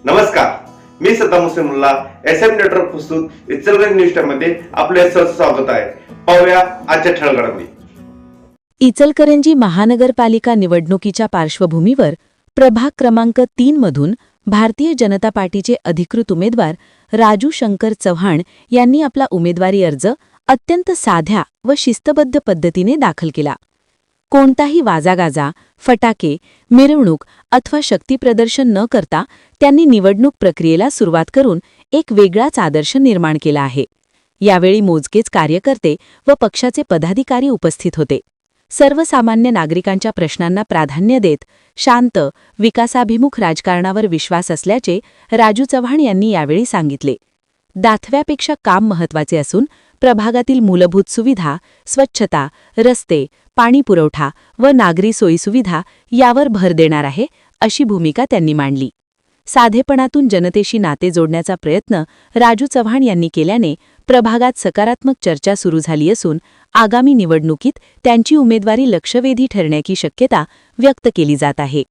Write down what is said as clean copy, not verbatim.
नमस्कार, मी Saddam Hussain Mulla. SM network प्रस्तुत Ichalkaranji news time मध्ये आपले सहर्ष स्वागत आहे. पाहूया आजच्या ठळक घडामोडी. इचलकरंजी महानगरपालिका निवडणुकीच्या पार्श्वभूमीवर प्रभाग क्रमांक 3 मधून भारतीय जनता पार्टीचे अधिकृत उमेदवार राजू शंकर चव्हाण यांनी आपला उमेदवारी अर्ज अत्यंत साध्या व शिस्तबद्ध पद्धतीने दाखल केला. कोणताही वाजागाजा, फटाके, मिरवणूक अथवा शक्तीप्रदर्शन न करता त्यांनी निवडणूक प्रक्रियेला सुरुवात करून एक वेगळाच आदर्श निर्माण केला आहे. यावेळी मोजकेच कार्यकर्ते व पक्षाचे पदाधिकारी उपस्थित होते. सर्वसामान्य नागरिकांच्या प्रश्नांना प्राधान्य देत शांत, विकासाभिमुख राजकारणावर विश्वास असल्याचे राजू चव्हाण यांनी यावेळी सांगितले. दाखव्यापेक्षा काम महत्त्वाचे असून प्रभागातील मूलभूत सुविधा, स्वच्छता, रस्ते, पाणीपुरवठा व नागरी सोयीसुविधा यावर भर देणार आहे, अशी भूमिका त्यांनी मांडली. साधेपणातून जनतेशी नाते जोडण्याचा प्रयत्न राजू चव्हाण यांनी केल्याने प्रभागात सकारात्मक चर्चा सुरू झाली असून आगामी निवडणुकीत त्यांची उमेदवारी लक्षवेधी ठरण्याची शक्यता व्यक्त केली जात आहे.